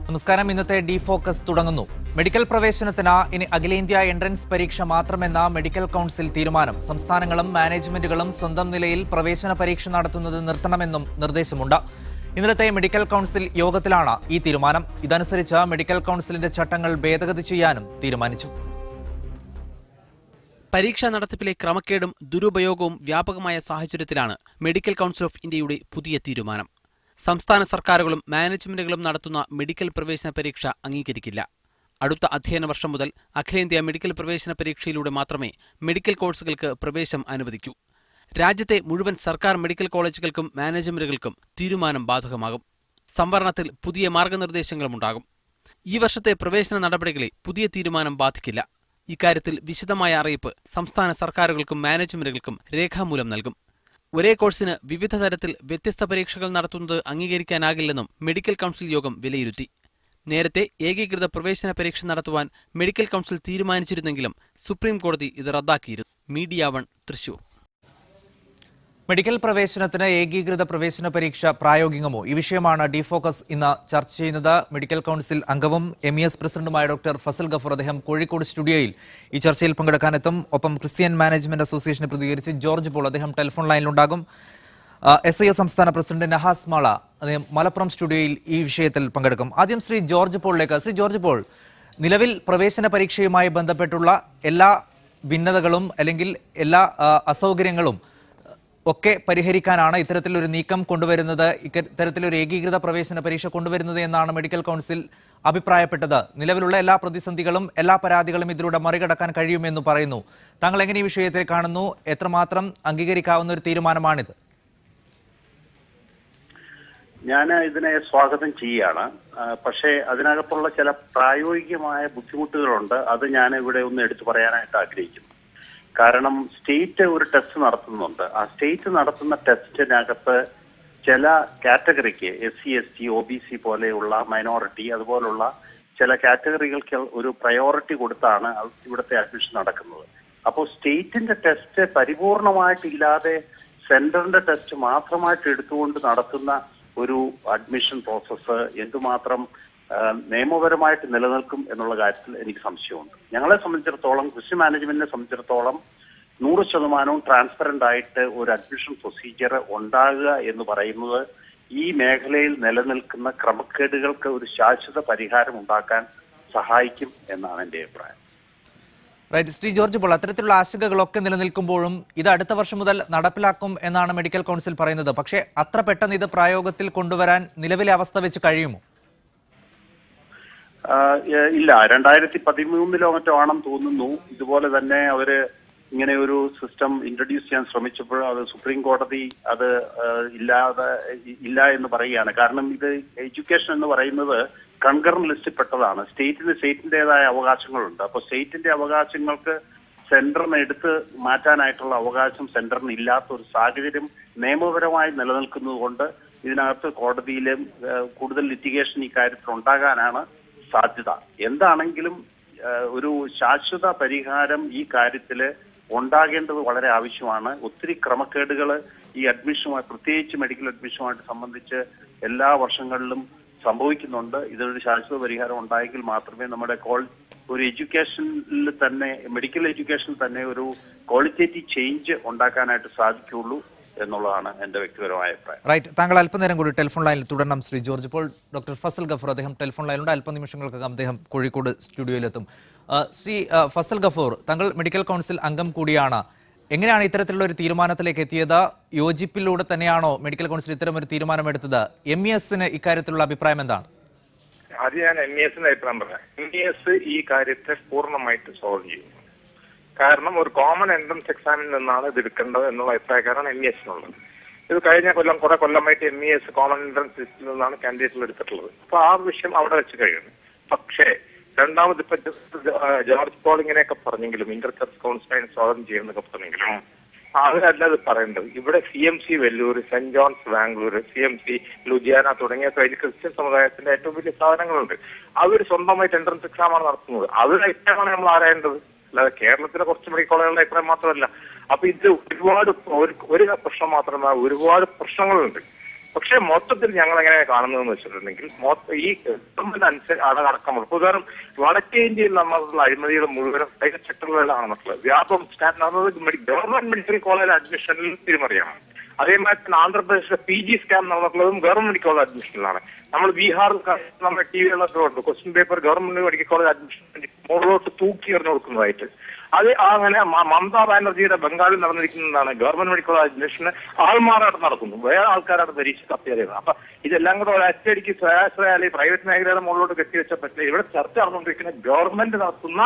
നമസ്കാരം. ഇന്നത്തെ D focus തുടങ്ങുന്നു. മെഡിക്കൽ പ്രവേശനത്തിന് ഇനി അഖിലേന്ത്യാ എൻട്രൻസ് പരീക്ഷ മാത്രമെന്ന മെഡിക്കൽ കൌൺസിൽ തീരുമാനം. സംസ്ഥാനങ്ങളും മാനേജ്മെന്റുകളും സ്വന്തം നിലയിൽ പ്രവേശന പരീക്ഷ നടത്തുന്നത് നിർത്തണമെന്നും നിർദ്ദേശമുണ്ട്. ഇന്നലത്തെ മെഡിക്കൽ കൌൺസിൽ യോഗത്തിലാണ് ഈ തീരുമാനം. ഇതനുസരിച്ച് മെഡിക്കൽ കൌൺസിലിന്റെ ചട്ടങ്ങൾ ഭേദഗതി ചെയ്യാനും തീരുമാനിച്ചു. പരീക്ഷാ നടത്തിപ്പിലെ ക്രമക്കേടും ദുരുപയോഗവും വ്യാപകമായ സാഹചര്യത്തിലാണ് മെഡിക്കൽ കൌൺസിൽ ഓഫ് ഇന്ത്യയുടെ പുതിയ തീരുമാനം. സംസ്ഥാന സർക്കാരുകളും മാനേജ്മെന്റുകളും നടത്തുന്ന മെഡിക്കൽ പ്രവേശന പരീക്ഷ അംഗീകരിക്കില്ല. അടുത്ത അധ്യയന വർഷം മുതൽ അഖിലേന്ത്യാ മെഡിക്കൽ പ്രവേശന പരീക്ഷയിലൂടെ മാത്രമേ മെഡിക്കൽ കോഴ്സുകൾക്ക് പ്രവേശനം അനുവദിക്കൂ. രാജ്യത്തെ മുഴുവൻ സർക്കാർ മെഡിക്കൽ കോളേജുകൾക്കും മാനേജ്മെന്റുകൾക്കും തീരുമാനം ബാധകമാകും. സംവരണത്തിൽ പുതിയ മാർഗനിർദ്ദേശങ്ങളുമുണ്ടാകും. ഈ വർഷത്തെ പ്രവേശന നടപടികളെ പുതിയ തീരുമാനം ബാധിക്കില്ല. ഇക്കാര്യത്തിൽ വിശദമായ അറിയിപ്പ് സംസ്ഥാന സർക്കാരുകൾക്കും മാനേജ്മെന്റുകൾക്കും രേഖാമൂലം നൽകും. ഒരേ കോഴ്സിന് വിവിധ തരത്തിൽ വ്യത്യസ്ത പരീക്ഷകൾ നടത്തുന്നത് അംഗീകരിക്കാനാകില്ലെന്നും മെഡിക്കൽ കൌൺസിൽ യോഗം വിലയിരുത്തി. നേരത്തെ ഏകീകൃത പ്രവേശന പരീക്ഷ നടത്തുവാൻ മെഡിക്കൽ കൌൺസിൽ തീരുമാനിച്ചിരുന്നെങ്കിലും സുപ്രീം കോടതി ഇത് റദ്ദാക്കിയിരുന്നു. മീഡിയ 1 തൃശൂർ. മെഡിക്കൽ പ്രവേശനത്തിന് ഏകീകൃത പ്രവേശന പരീക്ഷ പ്രായോഗികമോ? ഈ വിഷയമാണ് ഡി ഫോക്കസ് ഇന്ന് ചർച്ച ചെയ്യുന്നത്. മെഡിക്കൽ കൌൺസിൽ അംഗവും MES പ്രസിഡന്റുമായ ഡോക്ടർ ഫസൽ ഗഫൂർ, അദ്ദേഹം കോഴിക്കോട് സ്റ്റുഡിയോയിൽ ഈ ചർച്ചയിൽ പങ്കെടുക്കാനെത്തും. ഒപ്പം ക്രിസ്ത്യൻ മാനേജ്മെന്റ് അസോസിയേഷനെ പ്രതികരിച്ച് ജോർജ് പോൾ, അദ്ദേഹം ടെലിഫോൺ ലൈനിലുണ്ടാകും. SIO സംസ്ഥാന പ്രസിഡന്റ് നഹാസ് മാള, അദ്ദേഹം മലപ്പുറം സ്റ്റുഡിയോയിൽ ഈ വിഷയത്തിൽ പങ്കെടുക്കും. ആദ്യം ശ്രീ ജോർജ് പോളിലേക്ക്. ശ്രീ ജോർജ് പോൾ, നിലവിൽ പ്രവേശന പരീക്ഷയുമായി ബന്ധപ്പെട്ടുള്ള എല്ലാ ഭിന്നതകളും അല്ലെങ്കിൽ എല്ലാ അസൗകര്യങ്ങളും ഒക്കെ പരിഹരിക്കാനാണ് ഇത്തരത്തിലൊരു നീക്കം കൊണ്ടുവരുന്നത്, ഇത്തരത്തിലൊരു ഏകീകൃത പ്രവേശന പരീക്ഷ കൊണ്ടുവരുന്നത് എന്നാണ് മെഡിക്കൽ കൌൺസിൽ അഭിപ്രായപ്പെട്ടത്. നിലവിലുള്ള എല്ലാ പ്രതിസന്ധികളും എല്ലാ പരാതികളും ഇതിലൂടെ മറികടക്കാൻ കഴിയുമെന്ന് പറയുന്നു. താങ്കൾ എങ്ങനെ ഈ വിഷയത്തെ കാണുന്നു? എത്രമാത്രം അംഗീകരിക്കാവുന്ന ഒരു തീരുമാനമാണിത്? ഞാൻ ഇതിനെ സ്വാഗതം ചെയ്യുകയാണ്. പക്ഷേ അതിനകത്തുള്ള ചില പ്രായോഗികമായ ബുദ്ധിമുട്ടുകളുണ്ട്. അത് ഞാൻ ഇവിടെ ഒന്ന് എടുത്തു പറയാനായിട്ട് ആഗ്രഹിക്കുന്നു. കാരണം സ്റ്റേറ്റ് ഒരു ടെസ്റ്റ് നടത്തുന്നുണ്ട്. ആ സ്റ്റേറ്റ് നടത്തുന്ന ടെസ്റ്റിനകത്ത് ചില കാറ്റഗറിക്ക് SC ST OBC പോലെയുള്ള മൈനോറിറ്റി അതുപോലുള്ള ചില കാറ്റഗറികൾക്ക് ഒരു പ്രയോറിറ്റി കൊടുത്താണ് ഇവിടുത്തെ അഡ്മിഷൻ നടക്കുന്നത്. അപ്പോൾ സ്റ്റേറ്റിന്റെ ടെസ്റ്റ് പരിപൂർണമായിട്ടില്ലാതെ സെന്ററിന്റെ ടെസ്റ്റ് മാത്രമായിട്ട് എടുത്തുകൊണ്ട് നടത്തുന്ന ഒരു അഡ്മിഷൻ പ്രോസസ്സ് എന്തുമാത്രം നിയമപരമായിട്ട് നിലനിൽക്കും എന്നുള്ള കാര്യത്തിൽ എനിക്ക് സംശയമുണ്ട്. ഞങ്ങളെ സംബന്ധിച്ചിടത്തോളം, ക്രിസ്ത്യൻ മാനേജ്മെന്റിനെ സംബന്ധിച്ചിടത്തോളം 100% ട്രാൻസ്പെറന്റ് ആയിട്ട് ഒരു അഡ്മിഷൻ പ്രൊസീജിയർ ഉണ്ടാകുക എന്ന് പറയുന്നത് ഈ മേഖലയിൽ നിലനിൽക്കുന്ന ക്രമക്കേടുകൾക്ക് ഒരു ശാശ്വത പരിഹാരം ഉണ്ടാക്കാൻ സഹായിക്കും എന്നാണ് എന്റെ അഭിപ്രായം. റൈറ്റ്. ശ്രീ ജോർജ് പോൾ, അത്തരത്തിലുള്ള ആശങ്കകളൊക്കെ നിലനിൽക്കുമ്പോഴും ഇത് അടുത്ത വർഷം മുതൽ നടപ്പിലാക്കും എന്നാണ് മെഡിക്കൽ കൌൺസിൽ പറയുന്നത്. പക്ഷേ അത്ര പെട്ടെന്ന് ഇത് പ്രായോഗത്തിൽ കൊണ്ടുവരാൻ നിലവിലെ അവസ്ഥ വെച്ച് കഴിയുമോ? ഇല്ല, 2013 മറ്റോ ആണെന്ന് തോന്നുന്നു. ഇതുപോലെ തന്നെ അവര് ഇങ്ങനെ ഒരു സിസ്റ്റം ഇൻട്രൊഡ്യൂസ് ചെയ്യാൻ ശ്രമിച്ചപ്പോൾ അത് സുപ്രീം കോടതി അത് ഇല്ല എന്ന് പറയുകയാണ്. കാരണം ഇത് എഡ്യൂക്കേഷൻ എന്ന് പറയുന്നത് കൺകറന്റ് ലിസ്റ്റിൽ പെട്ടതാണ്. സ്റ്റേറ്റിന്റേതായ അവകാശങ്ങളുണ്ട്. അപ്പോൾ സ്റ്റേറ്റിന്റെ അവകാശങ്ങൾക്ക് സെന്ററിന് എടുത്ത് മാറ്റാനായിട്ടുള്ള അവകാശം സെന്ററിന് ഇല്ലാത്ത ഒരു സാഹചര്യം നിയമപരമായി നിലനിൽക്കുന്നത് കൊണ്ട് ഇതിനകത്ത് കോടതിയിലും കൂടുതൽ ലിറ്റിഗേഷൻ ഈ കാര്യത്തിൽ ഉണ്ടാകാനാണ് സാധ്യത. എന്താണെങ്കിലും ഒരു ശാശ്വത പരിഹാരം ഈ കാര്യത്തിൽ ഉണ്ടാകേണ്ടത് വളരെ ആവശ്യമാണ്. ഒത്തിരി ക്രമക്കേടുകൾ ഈ അഡ്മിഷനുമായി, പ്രത്യേകിച്ച് മെഡിക്കൽ അഡ്മിഷനുമായിട്ട് സംബന്ധിച്ച് എല്ലാ വർഷങ്ങളിലും സംഭവിക്കുന്നുണ്ട്. ഇതൊരു ശാശ്വത പരിഹാരം ഉണ്ടായെങ്കിൽ മാത്രമേ നമ്മുടെ ഒരു എഡ്യൂക്കേഷനിൽ തന്നെ, മെഡിക്കൽ എഡ്യൂക്കേഷനിൽ തന്നെ ഒരു ക്വാളിറ്റേറ്റീവ് ചേഞ്ച് ഉണ്ടാക്കാനായിട്ട് സാധിക്കുകയുള്ളൂ എന്നുള്ളതാണ് എന്റെ വ്യക്തിപരമായ അഭിപ്രായം. റൈറ്റ്. താങ്കൾ അല്പനേരം കൂടി ടെലിഫോൺ ലൈനിൽ തുടരണം Shri George Paul. Doctor Fazal Gafoor, അദ്ദേഹം ടെലിഫോൺ ലൈനിലുണ്ട്. അല്പനിമിഷങ്ങൾക്കകം അദ്ദേഹം കോഴിക്കോട് സ്റ്റുഡിയോയിലെത്തും. ശ്രീ ഫസൽ ഗഫൂർ, താങ്കൾ മെഡിക്കൽ കൌൺസിൽ അംഗം കൂടിയാണ്. എങ്ങനെയാണ് ഇത്തരത്തിലുള്ള ഒരു തീരുമാനത്തിലേക്ക് എത്തിയത്? യോജിപ്പിലൂടെ തന്നെയാണോ മെഡിക്കൽ കൌൺസിൽ ഇത്തരം ഒരു തീരുമാനമെടുത്തത്? MESന് ഇക്കാര്യത്തിലുള്ള അഭിപ്രായം എന്താണ്? ആദ്യം ഞാൻ MESന്റെ അഭിപ്രായം പറയാം. MES ഈ കാര്യത്തെ പൂർണ്ണമായിട്ട് സ്വാഗതം ചെയ്യുന്നു. കാരണം ഒരു കോമൺ എൻട്രൻസ് എക്സാമിൽ നിന്നാണ് ഇത് എടുക്കേണ്ടത് എന്നുള്ള അഭിപ്രായക്കാരാണ് MESനുള്ളത്. ഇത് കഴിഞ്ഞ കുറെ കൊല്ലമായിട്ട് MES കോമൺ എൻട്രൻസ് ലിസ്റ്റിൽ നിന്നാണ് കാൻഡിഡേറ്റുകൾ എടുത്തിട്ടുള്ളത്. അപ്പൊ ആ വിഷയം അവിടെ വെച്ച് കഴിയുന്നു. പക്ഷേ രണ്ടാമത് ഇപ്പൊ ജോർജ് പോൾ ഇങ്ങനെയൊക്കെ പറഞ്ഞെങ്കിലും, ഇന്റർ ചർച്ച് കൌൺസിലിനെ സ്വാഗതം ചെയ്യുന്നൊക്കെ പറഞ്ഞെങ്കിലും അതിനല്ലാതെ പറയേണ്ടത് ഇവിടെ CMC Vellore, saint John's Bangalore, CMC Ludhiana തുടങ്ങിയ ക്രിസ്ത്യൻ സമുദായത്തിന്റെ ഏറ്റവും വലിയ സ്ഥാപനങ്ങളുണ്ട്. അവർ സ്വന്തമായിട്ട് എൻട്രൻസ് എക്സാമാണ് നടത്തുന്നത്. അവരുടെ അഭിപ്രായമാണ് നമ്മൾ ആരായേണ്ടത്, അല്ലാതെ കേരളത്തിലെ കുറച്ച് മെഡിക്കൽ കോളേജുകളുടെ അഭിപ്രായം മാത്രമല്ല. അപ്പൊ ഇത് ഒരുപാട് ഒരു പ്രശ്നം മാത്രമല്ല, ഒരുപാട് പ്രശ്നങ്ങളുണ്ട്. പക്ഷെ മൊത്തത്തിൽ ഞങ്ങൾ എങ്ങനെ കാണുന്നതെന്ന് വെച്ചിട്ടുണ്ടെങ്കിൽ ഈ ഗവൺമെന്റ് അനുസരിച്ച് അടക്കമുള്ള ഉദാഹരണം വടക്കേ ഇന്ത്യയിൽ നമ്മളുള്ള അഴിമതികൾ മുഴുവനും പ്രൈവറ്റ് സെക്ടറുകളിലാണ് നടക്കുന്നത്. ഗവൺമെന്റ് മെഡിക്കൽ കോളേജ് അഡ്മിഷനിൽ തിരിമറിയാണ്. അതേമാതിരി തന്നെ ആന്ധ്രാപ്രദേശിലെ PG സ്കാം നടന്നിട്ടുള്ളതും ഗവൺമെന്റ് മെഡിക്കൽ കോളേജ് അഡ്മിഷനിലാണ്. നമ്മൾ ബീഹാറിൽ നമ്മുടെ TV-കളൊക്കെ ഉണ്ട്, question paper government medical college admission മുകളിലോട്ട് തൂക്കി എറിഞ്ഞു കൊടുക്കുന്നതായിട്ട്. അത് അങ്ങനെ മമതാ ബാനർജിയുടെ ബംഗാളിൽ നടന്നിരിക്കുന്നതാണ്. ഗവൺമെന്റ് മെഡിക്കൽ കോളേജ് അഡ്മിഷന് ആൾമാറായിട്ട് നടക്കുന്നു, വേറെ ആൾക്കാരാണ് പരീക്ഷ തപ്പിയറിയുന്നത്. അപ്പൊ ഇതെല്ലാം കൂടെ ഒരച്ചടിക്ക് സ്വയാശ്രയ പ്രൈവറ്റ് മേഖലയുടെ മുകളിലോട്ട് കെട്ടിവെച്ച പറ്റില്ല. ഇവിടെ ചർച്ച നടന്നുകൊണ്ടിരിക്കുന്ന ഗവൺമെന്റ് നടത്തുന്ന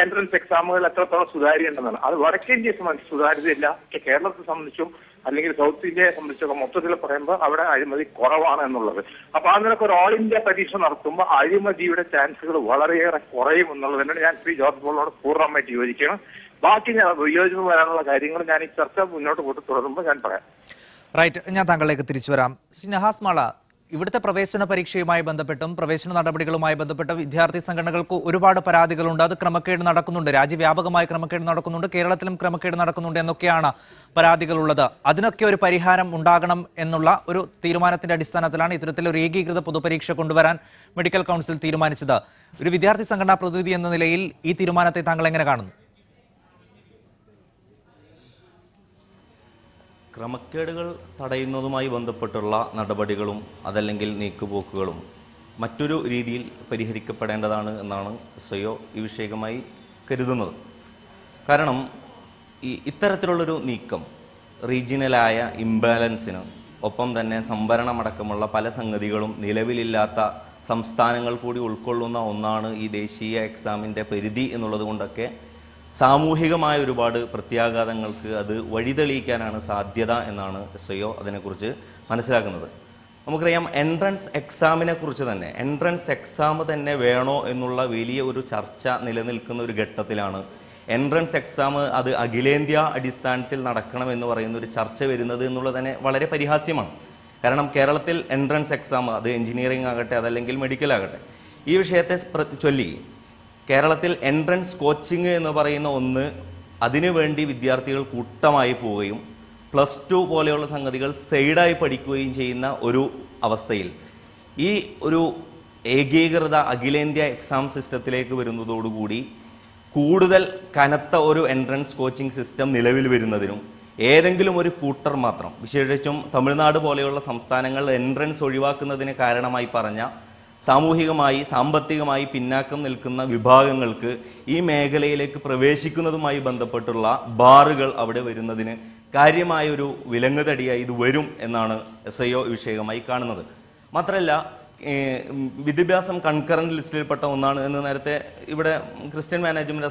എൻട്രൻസ് എക്സാമുകൾ എത്രത്തോളം സുതാര്യമുണ്ടെന്നാണ്. അത് വടക്കേ ഇന്ത്യയെ സംബന്ധിച്ച് സുതാര്യതയില്ല. പക്ഷെ കേരളത്തെ സംബന്ധിച്ചും അല്ലെങ്കിൽ സൗത്ത് ഇന്ത്യയെ സംബന്ധിച്ചൊക്കെ മൊത്തത്തിൽ പറയുമ്പോൾ അവിടെ അഴിമതി കുറവാണ് എന്നുള്ളത്. അപ്പൊ അങ്ങനെ ഒരു ഓൾ ഇന്ത്യ പരീക്ഷ നടത്തുമ്പോൾ അഴിമതിയുടെ ചാൻസുകൾ വളരെയേറെ കുറയും എന്നുള്ളത് തന്നെയാണ് ഞാൻ ശ്രീ ജോർജ് പോളിനോട് പൂർണ്ണമായിട്ട് യോജിക്കണം. ബാക്കി ഞാൻ വിയോജിപ്പ് വരാനുള്ള കാര്യങ്ങൾ ഞാൻ ഈ ചർച്ച മുന്നോട്ട് കൊണ്ട് തുടരുമ്പോൾ ഞാൻ പറയാം. റൈറ്റ്, ഞാൻ താങ്കളിലേക്ക് തിരിച്ചു വരാം. നഹാസ് മാള, ഇവിടുത്തെ പ്രവേശന പരീക്ഷയുമായി ബന്ധപ്പെട്ടും പ്രവേശന നടപടികളുമായി ബന്ധപ്പെട്ട വിദ്യാർത്ഥി സംഘടനകൾക്ക് ഒരുപാട് പരാതികളുണ്ട്. അത് ക്രമക്കേട് നടക്കുന്നുണ്ട്, രാജ്യവ്യാപകമായി ക്രമക്കേട് നടക്കുന്നുണ്ട്, കേരളത്തിലും ക്രമക്കേട് നടക്കുന്നുണ്ട് എന്നൊക്കെയാണ് പരാതികളുള്ളത്. അതിനൊക്കെ ഒരു പരിഹാരം ഉണ്ടാകണം എന്നുള്ള ഒരു തീരുമാനത്തിന്റെ അടിസ്ഥാനത്തിലാണ് ഇത്തരത്തിലൊരു ഏകീകൃത പൊതുപരീക്ഷ കൊണ്ടുവരാൻ മെഡിക്കൽ കൗൺസിൽ തീരുമാനിച്ചത്. ഒരു വിദ്യാർത്ഥി സംഘടനാ പ്രതിനിധി എന്ന നിലയിൽ ഈ തീരുമാനത്തെ താങ്കൾ എങ്ങനെ കാണുന്നു? ക്രമക്കേടുകൾ തടയുന്നതുമായി ബന്ധപ്പെട്ടുള്ള നടപടികളും അതല്ലെങ്കിൽ നീക്കുപോക്കുകളും മറ്റൊരു രീതിയിൽ പരിഹരിക്കപ്പെടേണ്ടതാണ് എന്നാണ് SIO ഈ വിഷയകമായി കരുതുന്നത്. കാരണം ഇത്തരത്തിലുള്ളൊരു നീക്കം റീജിയണലായ ഇംബാലൻസിന് ഒപ്പം തന്നെ സംഭരണമടക്കമുള്ള പല സംഗതികളും നിലവിലില്ലാത്ത സംസ്ഥാനങ്ങൾ കൂടി ഉൾക്കൊള്ളുന്ന ഒന്നാണ് ഈ ദേശീയ എക്സാമിൻ്റെ പരിധി എന്നുള്ളത് കൊണ്ടൊക്കെ സാമൂഹികമായ ഒരുപാട് പ്രത്യാഘാതങ്ങൾക്ക് അത് വഴിതെളിയിക്കാനാണ് സാധ്യത എന്നാണ് SIO അതിനെക്കുറിച്ച് മനസ്സിലാക്കുന്നത്. നമുക്കറിയാം, എൻട്രൻസ് എക്സാമിനെ കുറിച്ച് തന്നെ, എൻട്രൻസ് എക്സാം തന്നെ വേണോ എന്നുള്ള വലിയ ഒരു ചർച്ച നിലനിൽക്കുന്ന ഒരു ഘട്ടത്തിലാണ് എൻട്രൻസ് എക്സാം അത് അഖിലേന്ത്യാ അടിസ്ഥാനത്തിൽ നടക്കണം എന്ന് പറയുന്ന ഒരു ചർച്ച വരുന്നത് എന്നുള്ളത് തന്നെ വളരെ പരിഹാസ്യമാണ്. കാരണം കേരളത്തിൽ എൻട്രൻസ് എക്സാം അത് എഞ്ചിനീയറിംഗ് ആകട്ടെ അതല്ലെങ്കിൽ മെഡിക്കൽ ആകട്ടെ, ഈ വിഷയത്തെ ചൊല്ലി കേരളത്തിൽ എൻട്രൻസ് കോച്ചിങ് എന്ന് പറയുന്ന ഒന്ന് അതിനുവേണ്ടി വിദ്യാർത്ഥികൾ കൂട്ടമായി പോവുകയും +2 പോലെയുള്ള സംഗതികൾ സൈഡായി പഠിക്കുകയും ചെയ്യുന്ന ഒരു അവസ്ഥയിൽ ഈ ഒരു ഏകീകൃത അഖിലേന്ത്യാ എക്സാം സിസ്റ്റത്തിലേക്ക് വരുന്നതോടുകൂടി കൂടുതൽ കനത്ത ഒരു എൻട്രൻസ് കോച്ചിങ് സിസ്റ്റം നിലവിൽ വരുന്നതിനും ഏതെങ്കിലും ഒരു കൂട്ടർ മാത്രം, വിശേഷിച്ചും തമിഴ്നാട് പോലെയുള്ള സംസ്ഥാനങ്ങൾ എൻട്രൻസ് ഒഴിവാക്കുന്നതിന് കാരണമായി പറഞ്ഞ സാമൂഹികമായി സാമ്പത്തികമായി പിന്നാക്കം നിൽക്കുന്ന വിഭാഗങ്ങൾക്ക് ഈ മേഖലയിലേക്ക് പ്രവേശിക്കുന്നതുമായി ബന്ധപ്പെട്ടുള്ള ബാറുകൾ അവിടെ വരുന്നതിന് കാര്യമായൊരു വിലങ്ങുതടിയായി ഇത് വരും എന്നാണ് SIO വിഷയമായി കാണുന്നത്. മാത്രമല്ല, വിദ്യാഭ്യാസം കൺകറന്റ് ലിസ്റ്റിൽപ്പെട്ട ഒന്നാണ് എന്ന് നേരത്തെ ഇവിടെ ക്രിസ്ത്യൻ മാനേജ്മെന്റ്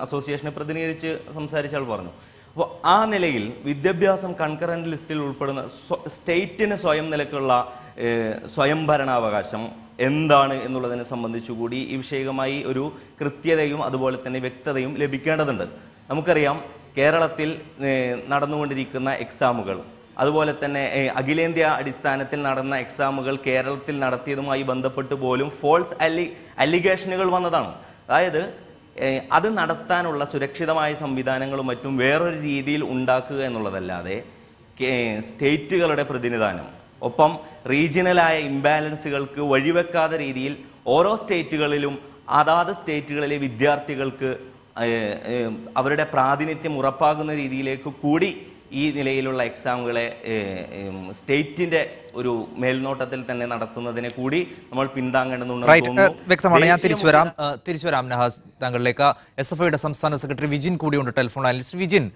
അസോസിയേഷനെ പ്രതിനിധീകരിച്ച് സംസാരിച്ച ആൾ പറഞ്ഞു. അപ്പോൾ ആ നിലയിൽ വിദ്യാഭ്യാസം കൺകറന്റ് ലിസ്റ്റിൽ ഉൾപ്പെടുന്ന സ്റ്റേറ്റിന് സ്വയം നിലക്കുള്ള സ്വയംഭരണാവകാശം എന്താണ് എന്നുള്ളതിനെ സംബന്ധിച്ചുകൂടി ഈ വിഷയകമായി ഒരു കൃത്യതയും അതുപോലെ തന്നെ വ്യക്തതയും ലഭിക്കേണ്ടതുണ്ട്. നമുക്കറിയാം, കേരളത്തിൽ നടന്നുകൊണ്ടിരിക്കുന്ന എക്സാമുകൾ അതുപോലെ തന്നെ അഖിലേന്ത്യാ അടിസ്ഥാനത്തിൽ നടന്ന എക്സാമുകൾ കേരളത്തിൽ നടത്തിയതുമായി ബന്ധപ്പെട്ട് പോലും ഫോൾസ് അലിഗേഷനുകൾ വന്നതാണ്. അതായത് അത് നടത്താനുള്ള സുരക്ഷിതമായ സംവിധാനങ്ങളും മറ്റും വേറൊരു രീതിയിൽ ഉണ്ടാക്കുക എന്നുള്ളതല്ലാതെ സ്റ്റേറ്റുകളുടെ പ്രതിനിധാനം ഒപ്പം റീജിയണലായ ഇംബാലൻസുകൾക്ക് വഴിവെക്കാത്ത രീതിയിൽ ഓരോ സ്റ്റേറ്റുകളിലും അതാത് സ്റ്റേറ്റുകളിലെ വിദ്യാർത്ഥികൾക്ക് അവരുടെ പ്രാതിനിധ്യം ഉറപ്പാക്കുന്ന രീതിയിലേക്ക് കൂടി ഈ നിലയിലുള്ള എക്സാമുകളെ സ്റ്റേറ്റിന്റെ ഒരു മേൽനോട്ടത്തിൽ തന്നെ നടത്തുന്നതിനെ കൂടി നമ്മൾ പിന്താങ്ങേണ്ടതുണ്ട്. വ്യക്തമാണ്. ഞാൻ തിരിച്ചു വരാം നഹാസ് താങ്കളിലേക്ക്. SFIയുടെ സംസ്ഥാന സെക്രട്ടറി വിജിൻ കൂടിയുണ്ട് ടെലിഫോൺ ലൈനിൽ. വിജിൻ,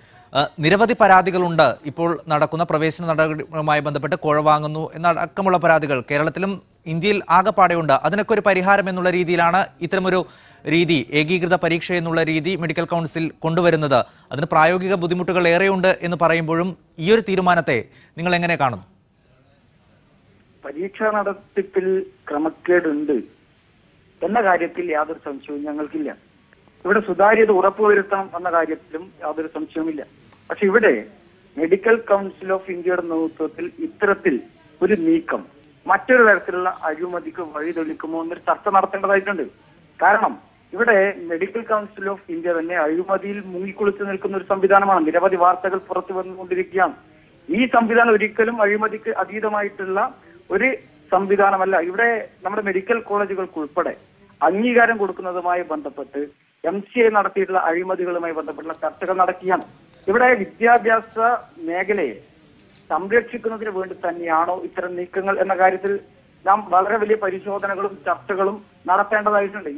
നിരവധി പരാതികളുണ്ട് ഇപ്പോൾ നടക്കുന്ന പ്രവേശന നടപടികളുമായി ബന്ധപ്പെട്ട് കോഴ വാങ്ങുന്നു എന്നടക്കമുള്ള പരാതികൾ കേരളത്തിലും ഇന്ത്യയിൽ ആകെപ്പാടെയുണ്ട്. അതിനൊക്കെ ഒരു പരിഹാരം എന്നുള്ള രീതിയിലാണ് ഇത്തരമൊരു രീതി, ഏകീകൃത പരീക്ഷ എന്നുള്ള രീതി മെഡിക്കൽ കൗൺസിൽ കൊണ്ടുവരുന്നത്. അതിന് പ്രായോഗിക ബുദ്ധിമുട്ടുകൾ ഏറെയുണ്ട് എന്ന് പറയുമ്പോഴും ഈ ഒരു തീരുമാനത്തെ നിങ്ങൾ എങ്ങനെ കാണുന്നു? പരീക്ഷാ നടത്തിപ്പിൽ ക്രമക്കേടുണ്ട് എന്ന കാര്യത്തിൽ യാതൊരു സംശയവും ഞങ്ങൾക്കില്ല. ഇവിടെ സുതാര്യത ഉറപ്പുവരുത്തണം എന്ന കാര്യത്തിലും യാതൊരു സംശയവുമില്ല. പക്ഷെ ഇവിടെ മെഡിക്കൽ കൗൺസിൽ ഓഫ് ഇന്ത്യയുടെ നേതൃത്വത്തിൽ ഇത്തരത്തിൽ ഒരു നീക്കം മറ്റൊരു തരത്തിലുള്ള അഴിമതിക്ക് വഴിതെളിക്കുമോ എന്നൊരു ചർച്ച നടത്തേണ്ടതായിട്ടുണ്ട്. കാരണം ഇവിടെ മെഡിക്കൽ കൗൺസിൽ ഓഫ് ഇന്ത്യ തന്നെ അഴിമതിയിൽ മുങ്ങിക്കുളിച്ചു നിൽക്കുന്ന ഒരു സംവിധാനമാണ്. നിരവധി വാർത്തകൾ പുറത്തു വന്നുകൊണ്ടിരിക്കുകയാണ്. ഈ സംവിധാനം ഒരിക്കലും അഴിമതിക്ക് അതീതമായിട്ടുള്ള ഒരു സംവിധാനമല്ല. ഇവിടെ നമ്മുടെ മെഡിക്കൽ കോളേജുകൾക്ക് ഉൾപ്പെടെ അംഗീകാരം കൊടുക്കുന്നതുമായി ബന്ധപ്പെട്ട് MCA നടത്തിയിട്ടുള്ള അഴിമതികളുമായി ബന്ധപ്പെട്ടുള്ള ചർച്ചകൾ നടക്കുകയാണ്. ഇവിടെ വിദ്യാഭ്യാസ മേഖലയെ സംരക്ഷിക്കുന്നതിന് വേണ്ടി തന്നെയാണോ ഇത്തരം നീക്കങ്ങൾ എന്ന കാര്യത്തിൽ നാം വളരെ വലിയ പരിശോധനകളും ചർച്ചകളും നടത്തേണ്ടതായിട്ടുണ്ട്.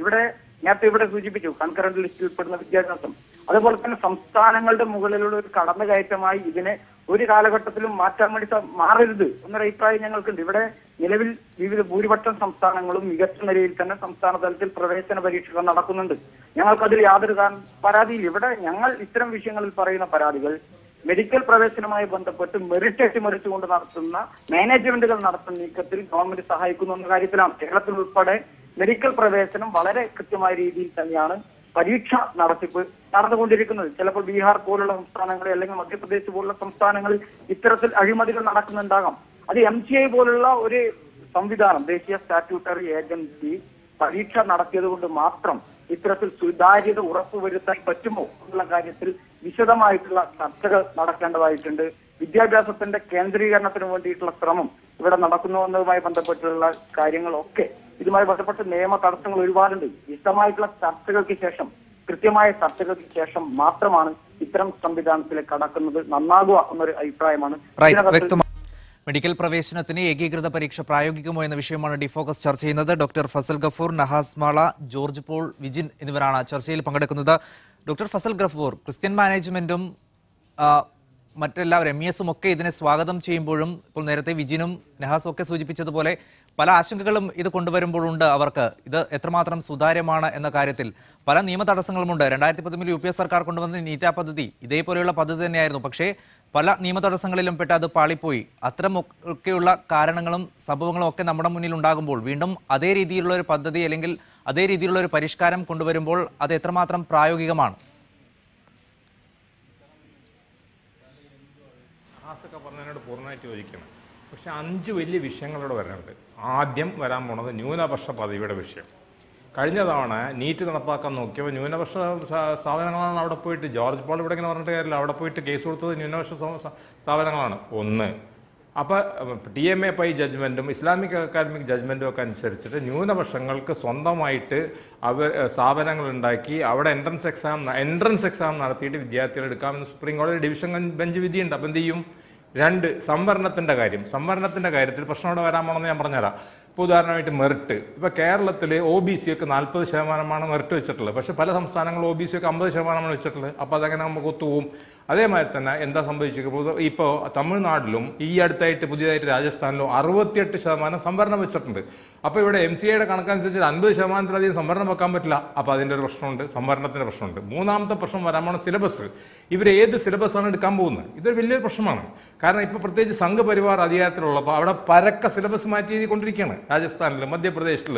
നേരത്തെ ഇവിടെ സൂചിപ്പിച്ചു കൺകറന്റ് ലിസ്റ്റിൽ ഉൾപ്പെടുന്ന വിദ്യാഭ്യാസം. അതുപോലെ തന്നെ സംസ്ഥാനങ്ങളുടെ മുകളിലുള്ള ഒരു കടന്നുകയറ്റമായി ഇതിനെ ഒരു കാലഘട്ടത്തിലും മാറ്റാൻ വേണ്ടി മാറരുത് എന്നൊരു അഭിപ്രായം ഞങ്ങൾക്കുണ്ട്. ഇവിടെ നിലവിൽ വിവിധ ഭൂരിപക്ഷം സംസ്ഥാനങ്ങളും മികച്ച നിലയിൽ തന്നെ സംസ്ഥാന തലത്തിൽ പ്രവേശന പരീക്ഷകൾ നടക്കുന്നുണ്ട്. ഞങ്ങൾക്കതിൽ യാതൊരു പരാതിയില്ല. ഇവിടെ ഞങ്ങൾ ഇത്തരം വിഷയങ്ങളിൽ പറയുന്ന പരാതികൾ മെഡിക്കൽ പ്രവേശനവുമായി ബന്ധപ്പെട്ട് മെറിറ്റ് അട്ടിമറിച്ചുകൊണ്ട് നടത്തുന്ന മാനേജ്മെന്റുകൾ നടത്തുന്ന നീക്കത്തിൽ ഗവൺമെന്റ് സഹായിക്കുന്നു എന്ന കാര്യത്തിലാണ്. കേരളത്തിൽ ഉൾപ്പെടെ മെഡിക്കൽ പ്രവേശനം വളരെ കൃത്യമായ രീതിയിൽ തന്നെയാണ് പരീക്ഷ നടത്തിപ്പ് നടന്നുകൊണ്ടിരിക്കുന്നത്. ചിലപ്പോൾ ബീഹാർ പോലുള്ള സംസ്ഥാനങ്ങളിൽ അല്ലെങ്കിൽ മധ്യപ്രദേശ് പോലുള്ള സംസ്ഥാനങ്ങളിൽ ഇത്തരത്തിൽ അഴിമതികൾ നടക്കുന്നുണ്ടാകാം. അത് MCI പോലുള്ള ഒരു സംവിധാനം, ദേശീയ സ്റ്റാറ്റ്യൂട്ടറി ഏജൻസി പരീക്ഷ നടത്തിയത് കൊണ്ട് മാത്രം ഇത്തരത്തിൽ സുതാര്യത ഉറപ്പുവരുത്താൻ പറ്റുമോ എന്നുള്ള കാര്യത്തിൽ വിശദമായിട്ടുള്ള ചർച്ചകൾ നടക്കേണ്ടതായിട്ടുണ്ട്. വിദ്യാഭ്യാസത്തിന്റെ കേന്ദ്രീകരണത്തിന് വേണ്ടിയിട്ടുള്ള ശ്രമം ഇവിടെ നടക്കുന്നു എന്നതുമായി ബന്ധപ്പെട്ടുള്ള കാര്യങ്ങളൊക്കെ ഇതുമായി ബന്ധപ്പെട്ട് നിയമ തടസ്സങ്ങൾ ഒരുപാടുണ്ട്. വിശദമായിട്ടുള്ള ചർച്ചകൾക്ക് ശേഷം, കൃത്യമായ ചർച്ചകൾക്ക് ശേഷം മാത്രമാണ് ഇത്തരം സംവിധാനത്തിലേക്ക് കടക്കുന്നത് നന്നാകുക എന്നൊരു അഭിപ്രായമാണ്. മെഡിക്കൽ പ്രവേശനത്തിന് ഏകീകൃത പരീക്ഷ പ്രായോഗികമോ എന്ന വിഷയമാണ് ഡിഫോക്കസ് ചർച്ച ചെയ്യുന്നത്. Doctor Fazal Gafoor, Nahas Mala, George Paul, Vijin എന്നിവരാണ് ചർച്ചയിൽ പങ്കെടുക്കുന്നത്. ഡോക്ടർ ഫസൽ ഗഫൂർ, ക്രിസ്ത്യൻ മാനേജ്മെന്റും മറ്റെല്ലാവരും MES ഒക്കെ ഇതിനെ സ്വാഗതം ചെയ്യുമ്പോഴും ഇപ്പോൾ നേരത്തെ വിജിനും നഹാസും ഒക്കെ സൂചിപ്പിച്ചതുപോലെ പല ആശങ്കകളും ഇത് കൊണ്ടുവരുമ്പോഴുണ്ട് അവർക്ക്. ഇത് എത്രമാത്രം സുതാര്യമാണ് എന്ന കാര്യത്തിൽ പല നിയമ തടസ്സങ്ങളുമുണ്ട്. 2013 UPA സർക്കാർ കൊണ്ടുവന്ന നീറ്റ പദ്ധതി ഇതേപോലെയുള്ള പദ്ധതി തന്നെയായിരുന്നു. പക്ഷേ പല നിയമ തടസ്സങ്ങളിലും പെട്ട് അത് പാളിപ്പോയി. അത്തരമൊക്കെയുള്ള കാരണങ്ങളും സംഭവങ്ങളും ഒക്കെ നമ്മുടെ മുന്നിൽ ഉണ്ടാകുമ്പോൾ വീണ്ടും അതേ രീതിയിലുള്ള ഒരു പദ്ധതി അല്ലെങ്കിൽ അതേ രീതിയിലുള്ള ഒരു പരിഷ്കാരം കൊണ്ടുവരുമ്പോൾ അത് എത്രമാത്രം പ്രായോഗികമാണ്? ഒക്കെ പറഞ്ഞതിനോട് പൂർണ്ണമായിട്ട് യോജിക്കണം. പക്ഷെ 5 വലിയ വിഷയങ്ങളോട് വരാനുണ്ട്. ആദ്യം വരാൻ പോണത് ന്യൂനപക്ഷ പദവിയുടെ വിഷയം. കഴിഞ്ഞ തവണ നീറ്റ് നടപ്പാക്കാൻ നോക്കിയപ്പോൾ ന്യൂനപക്ഷ സ്ഥാപനങ്ങളാണ് അവിടെ പോയിട്ട്, ജോർജ് പോൾ ഇവിടെ ഇങ്ങനെ പറഞ്ഞിട്ട് കാര്യമില്ല, അവിടെ പോയിട്ട് കേസ് കൊടുത്തത് ന്യൂനപക്ഷ സ്ഥാപനങ്ങളാണ്. ഒന്ന്, അപ്പോൾ TMA പൈ ജഡ്ജ്മെൻറ്റും ഇസ്ലാമിക് അക്കാദമിക് ജഡ്ജ്മെൻറ്റും ഒക്കെ അനുസരിച്ചിട്ട് ന്യൂനപക്ഷങ്ങൾക്ക് സ്വന്തമായിട്ട് സ്ഥാപനങ്ങളുണ്ടാക്കി അവിടെ എൻട്രൻസ് എക്സാം നടത്തിയിട്ട് വിദ്യാർത്ഥികൾ എടുക്കാമെന്ന് സുപ്രീം കോടതി ഡിവിഷൻ ബെഞ്ച് വിധിയുണ്ട്. അപ്പം എന്ത് ചെയ്യും? 2, സംവരണത്തിൻ്റെ കാര്യത്തിൽ പ്രശ്നം അവിടെ വരാൻ പോകണമെന്ന് ഞാൻ പറഞ്ഞുതരാം. ഇപ്പോൾ ഉദാഹരണമായിട്ട് മെറിറ്റ്, ഇപ്പോൾ കേരളത്തിൽ OBC ഒക്കെ 40% മെറിറ്റ് വെച്ചിട്ടുള്ളത്. പക്ഷേ പല സംസ്ഥാനങ്ങളും OBC ഒക്കെ 50% വെച്ചിട്ടുള്ളത്. അപ്പോൾ അതങ്ങനെ നമുക്ക് ഒത്തുപോകും. അതേമാതിരി തന്നെ എന്താ സംഭവിച്ചിരിക്കുന്നത്? ഇപ്പോൾ തമിഴ്നാട്ടിലും ഈ അടുത്തായിട്ട് പുതിയതായിട്ട് രാജസ്ഥാനിലും 68% സംവരണം വെച്ചിട്ടുണ്ട്. അപ്പോൾ ഇവിടെ MCAയുടെ കണക്കനുസരിച്ച് 50%-ലധികം സംവരണം വെക്കാൻ പറ്റില്ല. അപ്പോൾ അതിൻ്റെ ഒരു പ്രശ്നമുണ്ട്, സംവരണത്തിൻ്റെ പ്രശ്നമുണ്ട്. മൂന്നാമത്തെ പ്രശ്നം വരാമാണ് സിലബസ്. ഇവർ ഏത് സിലബസാണ് എടുക്കാൻ പോകുന്നത്? ഇതൊരു വലിയൊരു പ്രശ്നമാണ്. കാരണം ഇപ്പോൾ പ്രത്യേകിച്ച് സംഘപരിവാർ അധികാരത്തിലുള്ളപ്പോൾ അവിടെ പരക്ക സിലബസ് മാറ്റി എഴുതിക്കൊണ്ടിരിക്കുകയാണ്. രാജസ്ഥാനിൽ, മധ്യപ്രദേശിൽ,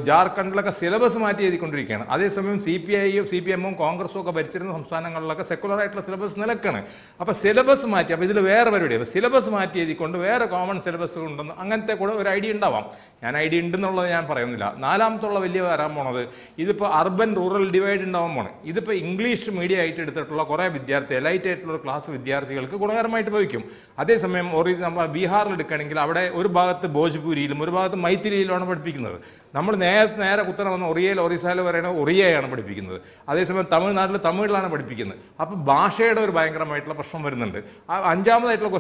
ജാർഖണ്ഡിലൊക്കെ സിലബസ് മാറ്റി എഴുതിക്കൊണ്ടിരിക്കുകയാണ്. അതേസമയം CPIയും കോൺഗ്രസും ഒക്കെ ഭരിച്ചിരുന്ന സംസ്ഥാനങ്ങളിലൊക്കെ സെക്കുലർ ആയിട്ടുള്ള സിലബസ് നിലക്കാണ്. അപ്പോൾ സിലബസ് മാറ്റി, അപ്പോൾ ഇതിൽ വേറെ പരിപാടി, സിലബസ് മാറ്റി എഴുതിക്കൊണ്ട് വേറെ കോമൺ സിലബസ് ഉണ്ടെന്ന് അങ്ങനത്തെ കൂടെ ഒരു ഐഡിയ ഉണ്ടാവാം. ഞാൻ ഐഡിയ ഉണ്ടെന്നുള്ളത് ഞാൻ പറയുന്നില്ല. നാലാമത്തുള്ള വലിയ വരാൻ പോണത് ഇതിപ്പോൾ അർബൻ റൂറൽ ഡിവൈഡ് ഉണ്ടാവാൻ പോണ്. ഇതിപ്പോൾ ഇംഗ്ലീഷ് മീഡിയം ആയിട്ട് എടുത്തിട്ടുള്ള കുറേ വിദ്യാർത്ഥി, എലൈറ്റ് ആയിട്ടുള്ള ഒരു ക്ലാസ് വിദ്യാർത്ഥികൾക്ക് ഗുണകരമായിട്ട് ഭവിക്കും. അതേസമയം ബീഹാറിൽ എടുക്കുകയാണെങ്കിൽ അവിടെ ഒരു ഭാഗത്ത് ഭോജ്പൂരിയിലും ഒരു ഭാഗത്ത് മൈഥിലിയിലുമാണ് പഠിപ്പിക്കുന്നത്. നമ്മൾ നേരെ കുത്തനെ വന്ന് ഒറീസയിൽ പറയുന്നത് ഒറിയയാണ് പഠിപ്പിക്കുന്നത്. അതേസമയം തമിഴ്നാട്ടിൽ തമിഴിലാണ് പഠിപ്പിക്കുന്നത്. അപ്പോൾ ഭാഷയുടെ ഒരു ഭയങ്കരമായിട്ടുള്ള പ്രശ്നം വരുന്നുണ്ട്. അഞ്ചാമതായിട്ടുള്ള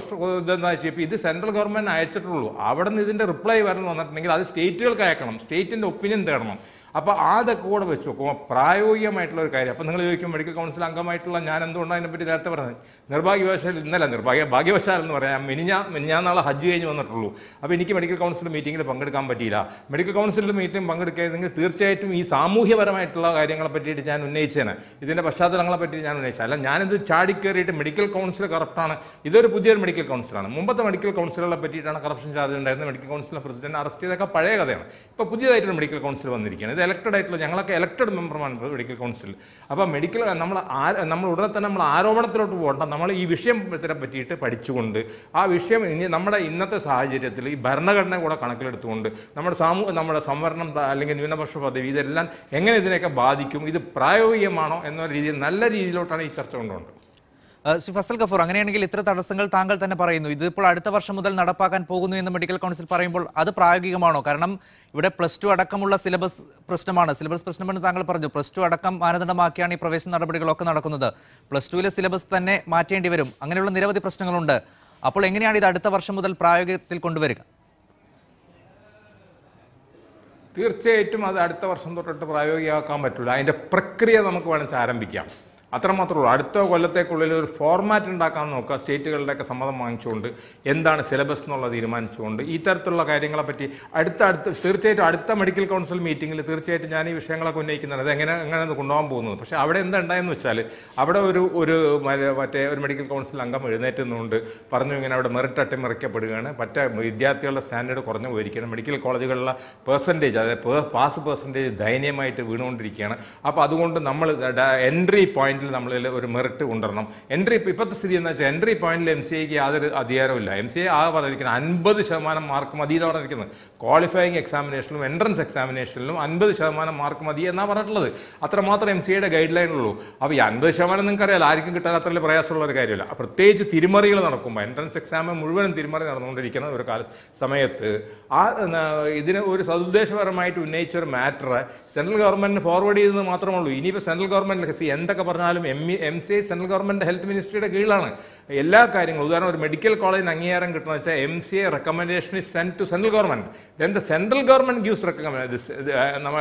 എന്താ വെച്ചാൽ ഇപ്പോൾ ഇത് സെൻട്രൽ ഗവൺമെൻറ് അയച്ചിട്ടുള്ളൂ. അവിടെ നിന്ന് ഇതിൻ്റെ റിപ്ലൈ വരണം വന്നിട്ടുണ്ടെങ്കിൽ അത് സ്റ്റേറ്റുകൾക്ക് അയക്കണം, സ്റ്റേറ്റിൻ്റെ ഒപ്പീനിയൻ തേടണം. അപ്പോൾ അതൊക്കെ കൂടെ വെച്ച് നോക്കുമ്പോൾ പ്രായോഗികമായിട്ടുള്ള ഒരു കാര്യം. അപ്പോൾ നിങ്ങൾ ചോദിക്കും മെഡിക്കൽ കൗൺസിൽ അംഗമായിട്ടുള്ള ഞാൻ എന്തുകൊണ്ടാണ് അതിനെപ്പറ്റി നേരത്തെ പറഞ്ഞത്? ഭാഗ്യവശാൽ എന്ന് പറയാം, മിനിഞ്ഞാന്നാളെ ഹജ്ജ് കഴിഞ്ഞ് വന്നിട്ടുള്ളൂ. അപ്പോൾ എനിക്ക് മെഡിക്കൽ കൗൺസിൽ മീറ്റിങ്ങിൽ പങ്കെടുക്കാൻ പറ്റിയില്ല. മെഡിക്കൽ കൗൺസിലിൽ മീറ്റിംഗ് പങ്കെടുക്കുകയാണെങ്കിൽ തീർച്ചയായിട്ടും ഈ സാമൂഹ്യപരമായിട്ടുള്ള കാര്യങ്ങളെ പറ്റിയിട്ട് ഞാൻ ഉന്നയിച്ചേനെ, ഇതിൻ്റെ പശ്ചാത്തലങ്ങളെ പറ്റി ഞാൻ ഉന്നയിച്ചത്. അല്ല ഞാനിത് ചാടിക്കേറിയിട്ട് മെഡിക്കൽ കൗൺസിൽ കറപ്റ്റാണ്, ഇതൊരു പുതിയൊരു മെഡിക്കൽ കൗൺസിലാണ്. മുമ്പത്തെ മെഡിക്കൽ കൗൺസിലുകളെ പറ്റിയിട്ടാണ് കറപ്ഷൻ ചാർജ് ഉണ്ടായിരുന്നത്. മെഡിക്കൽ കൗൺസിലിലെ പ്രസിഡന്റ് അറസ്റ്റ് ചെയ്തൊക്കെ പഴയ കഥയാണ്. ഇപ്പോൾ പുതിയതായിട്ടൊരു മെഡിക്കൽ കൗൺസിൽ വന്നിരിക്കുകയാണ്. ഇത് ഇലക്ടഡ് ആയിട്ടുള്ള, ഞങ്ങളൊക്കെ ഇലക്ടഡ് മെമ്പർമാർ മെഡിക്കൽ കൗൺസിൽ. അപ്പോൾ മെഡിക്കൽ നമ്മൾ ഉടനെ തന്നെ നമ്മൾ ആരോപണത്തിലോട്ട് പോകണ്ട, നമ്മൾ ഈ വിഷയത്തിനെ പറ്റിയിട്ട് പഠിച്ചുകൊണ്ട് ആ വിഷയം ഇനി നമ്മുടെ ഇന്നത്തെ സാഹചര്യത്തിൽ ഈ ഭരണഘടന കൂടെ കണക്കിലെടുത്തുകൊണ്ട് നമ്മുടെ സംവരണം അല്ലെങ്കിൽ ന്യൂനപക്ഷ പദവി ഇതെല്ലാം എങ്ങനെ ഇതിനെയൊക്കെ ബാധിക്കും, ഇത് പ്രായോഗികമാണോ എന്ന രീതിയിൽ നല്ല രീതിയിലോട്ടാണ് ഈ ചർച്ച കൊണ്ടുപോകുന്നത്. ശ്രീ ഫസൽ ഗഫൂർ, അങ്ങനെയാണെങ്കിൽ ഇത്ര തടസ്സങ്ങൾ താങ്കൾ തന്നെ പറയുന്നു. ഇതിപ്പോൾ അടുത്ത വർഷം മുതൽ നടപ്പാക്കാൻ പോകുന്നു എന്ന് മെഡിക്കൽ കൗൺസിൽ പറയുമ്പോൾ അത് പ്രായോഗികമാണോ? കാരണം ഇവിടെ +2 അടക്കമുള്ള സിലബസ് പ്രശ്നമാണ്. സിലബസ് പ്രശ്നമെന്ന് താങ്കൾ പറഞ്ഞു. +2 അടക്കം മാനദണ്ഡമാക്കിയാണ് ഈ പ്രവേശന നടപടികളൊക്കെ നടക്കുന്നത്. +2 സിലബസ് തന്നെ മാറ്റേണ്ടി വരും. അങ്ങനെയുള്ള നിരവധി പ്രശ്നങ്ങളുണ്ട്. അപ്പോൾ എങ്ങനെയാണ് ഇത് അടുത്ത വർഷം മുതൽ പ്രായോഗികത്തിൽ കൊണ്ടുവരിക? തീർച്ചയായിട്ടും അത് അടുത്ത വർഷം തൊട്ടിട്ട് പ്രായോഗികമാക്കാൻ പറ്റില്ല. അതിൻ്റെ പ്രക്രിയ നമുക്ക് വേണമെങ്കിൽ ആരംഭിക്കാം. അത്രമാത്രമേ ഉള്ളൂ. അടുത്ത കൊല്ലത്തേക്കുള്ളിൽ ഒരു ഫോർമാറ്റ് ഉണ്ടാക്കാൻ നോക്കുക. സ്റ്റേറ്റുകളുടെയൊക്കെ സമ്മതം വാങ്ങിച്ചുകൊണ്ട് എന്താണ് സിലബസ് എന്നുള്ളത് തീരുമാനിച്ചുകൊണ്ട് ഈ തരത്തിലുള്ള കാര്യങ്ങളെപ്പറ്റി തീർച്ചയായിട്ടും അടുത്ത മെഡിക്കൽ കൗൺസിൽ മീറ്റിങ്ങിൽ തീർച്ചയായിട്ടും ഞാൻ ഈ വിഷയങ്ങളൊക്കെ ഉന്നയിക്കുന്നുണ്ട്. അത് എങ്ങനെ കൊണ്ടുപോകാൻ പോകുന്നത്. പക്ഷേ അവിടെ എന്താ ഉണ്ടായെന്ന് വെച്ചാൽ അവിടെ ഒരു മെഡിക്കൽ കൗൺസിൽ അംഗം എഴുന്നേറ്റുന്നുണ്ട് പറഞ്ഞു ഇങ്ങനെ അവിടെ മെറിറ്റ് അട്ടിമറിക്കപ്പെടുകയാണ്, മറ്റേ വിദ്യാർത്ഥികളുടെ സ്റ്റാൻഡേർഡ് കുറഞ്ഞു പോയിരിക്കുകയാണ്, മെഡിക്കൽ കോളേജുകളിലെ പെർസെൻറ്റേജ് അതായത് പാസ് പെർസെൻറ്റേജ് ദയനീയമായിട്ട് വീണുകൊണ്ടിരിക്കുകയാണ്. അപ്പോൾ അതുകൊണ്ട് നമ്മൾ എൻട്രി പോയിന്റ് നമ്മളിൽ ഒരു മെറിറ്റ് കൊണ്ടുവരണം. ഇപ്പോഴത്തെ സ്ഥിതി എന്ന് വെച്ചാൽ എൻട്രി പോയിന്റിൽ MCAക്ക് യാതൊരു അധികാരമില്ല. MCA പറഞ്ഞിരിക്കുന്നത് 50% മാർക്ക് മതി എന്ന് പറഞ്ഞിരിക്കുന്നത്. ക്വാളിഫയിങ് എക്സാമിനേഷനിലും എൻട്രൻസ് എക്സാമിനേഷനിലും 50% മാർക്ക് മതി എന്നാണ് പറഞ്ഞിട്ടുള്ളത്. അത്രമാത്രം MCAയുടെ ഗൈഡ് ലൈൻ ഉള്ളൂ. അപ്പോൾ ഈ 50% നിങ്ങൾക്കറിയാലോ, ആർക്കും കിട്ടാൻ അത്ര പ്രയാസമുള്ള ഒരു കാര്യമില്ല. പ്രത്യേകിച്ച് തിരിമറികൾ നടക്കുമ്പോൾ എൻട്രൻസ് എക്സാമിന് മുഴുവനും തിരിമറി നടന്നുകൊണ്ടിരിക്കുന്ന ഒരു സമയത്ത് ഇതിന് ഒരു സതുദ്ദേശപരമായിട്ട് ഉന്നയിച്ച ഒരു മാറ്റർ സെൻട്രൽ ഗവൺമെന്റിന് ഫോർവേഡ് ചെയ്തെന്ന് മാത്രമേ ഉള്ളൂ. ഇനിയിപ്പോൾ സെൻട്രൽ ഗവൺമെന്റ് എന്തൊക്കെ പറഞ്ഞാലും MCA സെൻട്രൽ ഗവൺമെന്റ് ഹെൽത്ത് മിനിസ്ട്രിയുടെ കീഴിലാണ് എല്ലാ കാര്യങ്ങളും. ഉദാഹരണം ഒരു മെഡിക്കൽ കോളേജിന് അംഗീകാരം കിട്ടുന്ന വെച്ചാൽ MCA recommendation is send to central government. Then the central government gives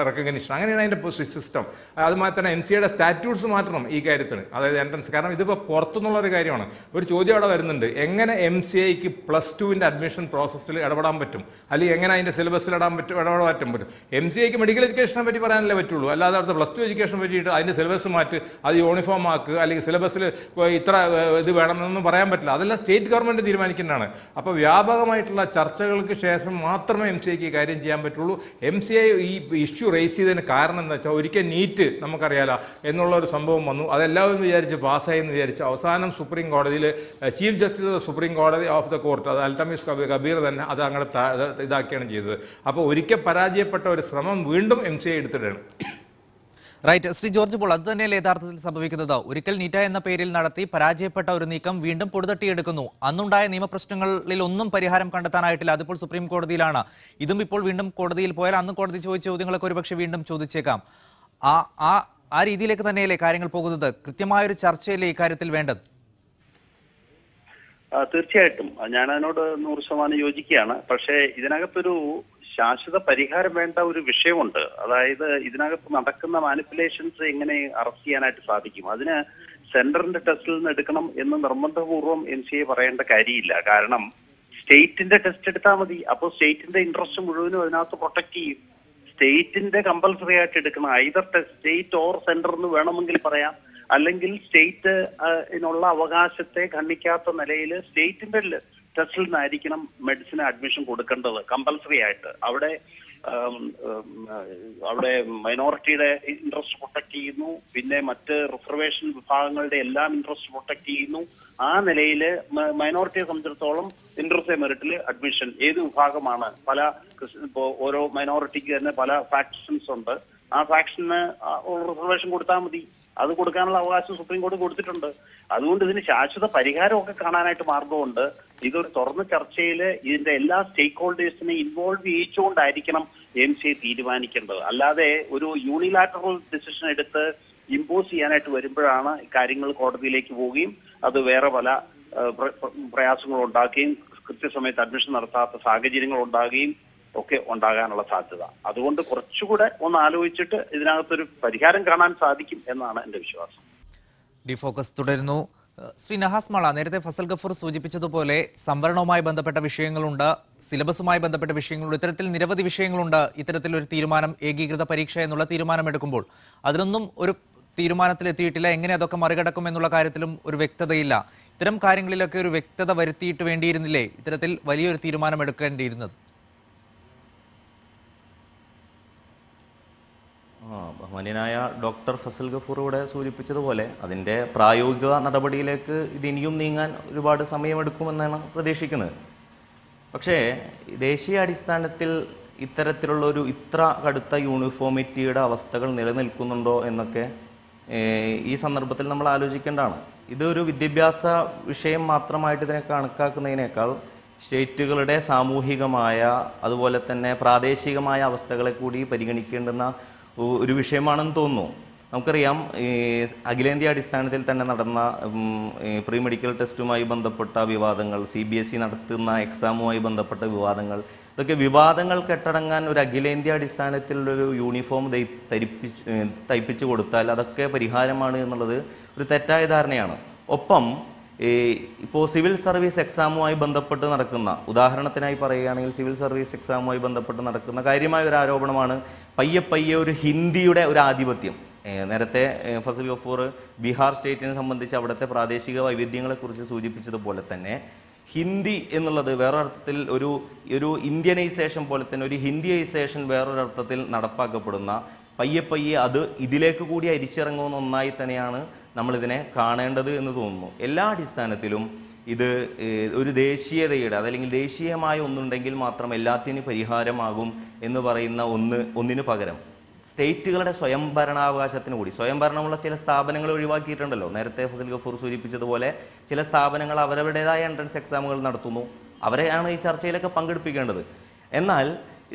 recognition. അങ്ങനെയാണ് അതിന്റെ സിസ്റ്റം. അതുമാതിരി തന്നെ MCAയുടെ സ്റ്റാറ്റ്യൂട്ട്സ് മാറ്റണം ഈ കാര്യത്തിന്, അതായത് എൻട്രൻസ്. കാരണം ഇതിപ്പോൾ പുറത്തുനിന്നുള്ള ഒരു കാര്യമാണ്. ഒരു ചോദ്യം അവിടെ വരുന്നുണ്ട്, എങ്ങനെ MCAക്ക് +2 അഡ്മിഷൻ പ്രോസസ്സിൽ ഇടപെടാൻ പറ്റും, അല്ലെങ്കിൽ എങ്ങനെ അതിന്റെ സിലബസിൽ ഇടപെടാൻ പറ്റും. MCAക്ക് മെഡിക്കൽ എഡ്യൂക്കേഷനെ പറ്റി പറയാനല്ലേ പറ്റുള്ളൂ, അല്ലാതെ അവിടുത്തെ +2 എഡ്യൂക്കേഷൻ പറ്റിയിട്ട് അതിന്റെ സിലബസ് മാറ്റി അത് യൂണിഫോം ആക്കുക അല്ലെങ്കിൽ സിലബസിൽ ഇത്ര ഇത് വേണമെന്നൊന്നും പറയാൻ പറ്റില്ല. അതെല്ലാം സ്റ്റേറ്റ് ഗവൺമെന്റ് തീരുമാനിക്കുന്നതാണ്. അപ്പോൾ വ്യാപകമായിട്ടുള്ള ചർച്ചകൾക്ക് ശേഷം മാത്രമേ MCAക്ക് കാര്യം ചെയ്യാൻ പറ്റുള്ളൂ. MCA ഈ ഇഷ്യൂ റേസ് ചെയ്തതിന് കാരണം എന്താ വെച്ചാൽ ഒരിക്കൽ നീറ്റ് നമുക്കറിയാലോ എന്നുള്ള ഒരു സംഭവം വന്നു. അതെല്ലാവരും വിചാരിച്ച് പാസ്സായി എന്ന് വിചാരിച്ചു. അവസാനം സുപ്രീം കോടതിയിൽ ചീഫ് ജസ്റ്റിസ് സുപ്രീം കോടതി ഓഫ് ദ കോർട്ട്, അത് അൽത്തമീസ് കബീർ തന്നെ അത് അങ്ങനെ ഇതാക്കിയാണ് ചെയ്തത്. അപ്പോൾ ഒരിക്കൽ പരാജയപ്പെട്ട ഒരു ശ്രമം വീണ്ടും MCA എടുത്തിട്ടാണ്. റൈറ്റ്. ശ്രീ ജോർജ് പോൾ, അത് തന്നെയല്ലേ യഥാർത്ഥത്തിൽ സംഭവിക്കുന്നത്? ഒരിക്കൽ നീറ്റ എന്ന പേരിൽ നടത്തി പരാജയപ്പെട്ട ഒരു നീക്കം വീണ്ടും പൊടുതട്ടിയെടുക്കുന്നു. അന്നുണ്ടായ നിയമപ്രശ്നങ്ങളിൽ ഒന്നും പരിഹാരം കണ്ടെത്താനായിട്ടില്ല. അതിപ്പോൾ സുപ്രീം കോടതിയിലാണ്. ഇതും ഇപ്പോൾ വീണ്ടും കോടതിയിൽ പോയാൽ അന്ന് കോടതി ചോദിച്ച ചോദ്യങ്ങളൊക്കെ ഒരുപക്ഷെ വീണ്ടും ചോദിച്ചേക്കാം. ആ രീതിയിലേക്ക് തന്നെയല്ലേ കാര്യങ്ങൾ പോകുന്നത്? കൃത്യമായൊരു ചർച്ചയല്ലേ ഇക്കാര്യത്തിൽ വേണ്ടത്? തീർച്ചയായിട്ടും ഞാൻ അതിനോട് 100% യോജിക്കുകയാണ്. പക്ഷേ ഇതിനകത്തൊരു ശാശ്വത പരിഹാരം വേണ്ട ഒരു വിഷയമുണ്ട്. അതായത് ഇതിനകത്ത് നടക്കുന്ന മാനിപ്പുലേഷൻസ് എങ്ങനെ അറസ്റ്റ് ചെയ്യാനായിട്ട് സാധിക്കും? അതിന് സെന്ററിന്റെ ടെസ്റ്റിൽ നിന്ന് എടുക്കണം എന്ന് നിർബന്ധപൂർവ്വം MCA പറയേണ്ട കാര്യമില്ല. കാരണം സ്റ്റേറ്റിന്റെ ടെസ്റ്റ് എടുത്താൽ മതി. അപ്പോൾ സ്റ്റേറ്റിന്റെ ഇൻട്രസ്റ്റ് മുഴുവനും അതിനകത്ത് പ്രൊട്ടക്ട് ചെയ്യും. സ്റ്റേറ്റിന്റെ കമ്പൽസറി ആയിട്ട് എടുക്കണം. ഐദർ സ്റ്റേറ്റ് ഓർ സെന്റർ എന്ന് വേണമെങ്കിൽ പറയാം. അല്ലെങ്കിൽ സ്റ്റേറ്റിനുള്ള അവകാശത്തെ ഖണ്ഡിക്കാത്ത നിലയിൽ സ്റ്റേറ്റിന്റെ ടെസ്റ്റിൽ നിന്നായിരിക്കണം മെഡിസിന് അഡ്മിഷൻ കൊടുക്കേണ്ടത് കമ്പൽസറി ആയിട്ട്. അവിടെ മൈനോറിറ്റിയുടെ ഇൻട്രസ്റ്റ് പ്രൊട്ടക്ട് ചെയ്യുന്നു, പിന്നെ മറ്റ് റിസർവേഷൻ വിഭാഗങ്ങളുടെ എല്ലാം ഇൻട്രസ്റ്റ് പ്രൊട്ടക്ട് ചെയ്യുന്നു. ആ നിലയിൽ മൈനോറിറ്റിയെ സംബന്ധിച്ചിടത്തോളം ഇൻട്രസ്റ്റ് മെറിറ്റിൽ അഡ്മിഷൻ ഏത് വിഭാഗമാണ്, ഇപ്പോൾ ഓരോ മൈനോറിറ്റിക്ക് തന്നെ പല ഫാക്ഷൻസ് ഉണ്ട്. ആ ഫാക്ഷന് റിസർവേഷൻ കൊടുത്താൽ മതി. അത് കൊടുക്കാനുള്ള അവകാശം സുപ്രീം കോടതി കൊടുത്തിട്ടുണ്ട്. അതുകൊണ്ട് ഇതിന് ശാശ്വത പരിഹാരമൊക്കെ കാണാനായിട്ട് മാർഗമുണ്ട്. ഇതൊരു തുറന്ന ചർച്ചയിൽ ഇതിന്റെ എല്ലാ സ്റ്റേക്ക് ഹോൾഡേഴ്സിനെ ഇൻവോൾവ് ചെയ്യിച്ചുകൊണ്ടായിരിക്കണം MCA തീരുമാനിക്കേണ്ടത്. അല്ലാതെ ഒരു യൂണിലാറ്ററൽ ഡിസിഷൻ എടുത്ത് ഇമ്പോസ് ചെയ്യാനായിട്ട് വരുമ്പോഴാണ് കാര്യങ്ങൾ കോടതിയിലേക്ക് പോവുകയും അത് വേറെ പല പ്രയാസങ്ങൾ ഉണ്ടാക്കുകയും കൃത്യസമയത്ത് അഡ്മിഷൻ നടത്താത്ത സാഹചര്യങ്ങൾ ഉണ്ടാകുകയും ഒക്കെ ഉണ്ടാകാനുള്ള സാധ്യത. അതുകൊണ്ട് കുറച്ചുകൂടെ ഒന്ന് ആലോചിച്ചിട്ട് ഇതിനകത്തൊരു പരിഹാരം കാണാൻ സാധിക്കും എന്നാണ് എന്റെ വിശ്വാസം. ഡിഫോക്കസ് തുടരുന്നു. ശ്രീ നഹാസ് മാള, നേരത്തെ ഫസൽ ഗഫൂർ സൂചിപ്പിച്ചതുപോലെ സംവരണവുമായി ബന്ധപ്പെട്ട വിഷയങ്ങളുണ്ട്, സിലബസുമായി ബന്ധപ്പെട്ട വിഷയങ്ങളുണ്ട്, ഇത്തരത്തിൽ നിരവധി വിഷയങ്ങളുണ്ട്. ഇത്തരത്തിലൊരു തീരുമാനം, ഏകീകൃത പരീക്ഷ എന്നുള്ള തീരുമാനമെടുക്കുമ്പോൾ അതിലൊന്നും ഒരു തീരുമാനത്തിലെത്തിയിട്ടില്ല. എങ്ങനെ അതൊക്കെ മറികടക്കും എന്നുള്ള കാര്യത്തിലും ഒരു വ്യക്തതയില്ല. ഇത്തരം കാര്യങ്ങളിലൊക്കെ ഒരു വ്യക്തത വരുത്തിയിട്ട് വേണ്ടിയിരുന്നില്ലേ ഇത്തരത്തിൽ വലിയൊരു തീരുമാനം എടുക്കേണ്ടിയിരുന്നത്? ബഹുമാന്യനായ ഡോക്ടർ ഫസൽ ഗഫൂർ ഇവിടെ സൂചിപ്പിച്ചതുപോലെ അതിൻ്റെ പ്രായോഗിക നടപടിയിലേക്ക് ഇതിനിയും നീങ്ങാൻ ഒരുപാട് സമയമെടുക്കുമെന്നാണ് പ്രതീക്ഷിക്കുന്നത്. പക്ഷേ ദേശീയ അടിസ്ഥാനത്തിൽ ഇത്തരത്തിലുള്ളൊരു ഇത്ര കടുത്ത യൂണിഫോമിറ്റിയുടെ അവസ്ഥകൾ നിലനിൽക്കുന്നുണ്ടോ എന്നൊക്കെ ഈ സന്ദർഭത്തിൽ നമ്മൾ ആലോചിക്കേണ്ടതാണ്. ഇതൊരു വിദ്യാഭ്യാസ വിഷയം മാത്രമായിട്ട് ഇതിനെ കണക്കാക്കുന്നതിനേക്കാൾ സ്റ്റേറ്റുകളുടെ സാമൂഹികമായ അതുപോലെ തന്നെ പ്രാദേശികമായ അവസ്ഥകളെ കൂടി പരിഗണിക്കേണ്ടുന്ന ഒരു വിഷയമാണെന്ന് തോന്നുന്നു. നമുക്കറിയാം, അഖിലേന്ത്യാ അടിസ്ഥാനത്തിൽ തന്നെ നടന്ന പ്രീ മെഡിക്കൽ ടെസ്റ്റുമായി ബന്ധപ്പെട്ട വിവാദങ്ങൾ, CBSE നടത്തുന്ന എക്സാമുമായി ബന്ധപ്പെട്ട വിവാദങ്ങൾ, ഇതൊക്കെ വിവാദങ്ങൾ കെട്ടടങ്ങാൻ ഒരു അഖിലേന്ത്യാ അടിസ്ഥാനത്തിലുള്ളൊരു യൂണിഫോം തയ്പ്പിച്ചു കൊടുത്താൽ അതൊക്കെ പരിഹാരമാണ് എന്നുള്ളത് ഒരു തെറ്റായ ധാരണയാണ്. ഒപ്പം ഇപ്പോൾ സിവിൽ സർവീസ് എക്സാമുമായി ബന്ധപ്പെട്ട് നടക്കുന്ന, ഉദാഹരണത്തിനായി പറയുകയാണെങ്കിൽ സിവിൽ സർവീസ് എക്സാമുമായി ബന്ധപ്പെട്ട് നടക്കുന്ന കാര്യമായ ഒരു ആരോപണമാണ് പയ്യെ ഒരു ഹിന്ദിയുടെ ഒരു ആധിപത്യം. നേരത്തെ ഫസൽ ഗഫൂർ ബീഹാർ സ്റ്റേറ്റിനെ സംബന്ധിച്ച് അവിടുത്തെ പ്രാദേശിക വൈവിധ്യങ്ങളെക്കുറിച്ച് സൂചിപ്പിച്ചതുപോലെ തന്നെ ഹിന്ദി എന്നുള്ളത് വേറൊരർത്ഥത്തിൽ ഒരു ഇന്ത്യനൈസേഷൻ പോലെ തന്നെ ഒരു ഹിന്ദിയൈസേഷൻ വേറൊരർത്ഥത്തിൽ നടപ്പാക്കപ്പെടുന്ന പയ്യെ അത് ഇതിലേക്ക് കൂടി അരിച്ചിറങ്ങുന്ന ഒന്നായി തന്നെയാണ് നമ്മളിതിനെ കാണേണ്ടത് എന്ന് തോന്നുന്നു. എല്ലാ അടിസ്ഥാനത്തിലും ഇത് ഒരു ദേശീയതയുടെ അതല്ലെങ്കിൽ ദേശീയമായ ഒന്നുണ്ടെങ്കിൽ മാത്രം എല്ലാത്തിനും പരിഹാരമാകും എന്ന് പറയുന്ന ഒന്നിനു പകരം സ്റ്റേറ്റുകളുടെ സ്വയംഭരണാവകാശത്തിന് കൂടി, സ്വയംഭരണമുള്ള ചില സ്ഥാപനങ്ങൾ ഒഴിവാക്കിയിട്ടുണ്ടല്ലോ. നേരത്തെ ഫസൽ ഗഫൂർ സൂചിപ്പിച്ചതുപോലെ ചില സ്ഥാപനങ്ങൾ അവരവരുടേതായ എൻട്രൻസ് എക്സാമുകൾ നടത്തുന്നു, അവരെയാണ് ഈ ചർച്ചയിലൊക്കെ പങ്കെടുപ്പിക്കേണ്ടത്. എന്നാൽ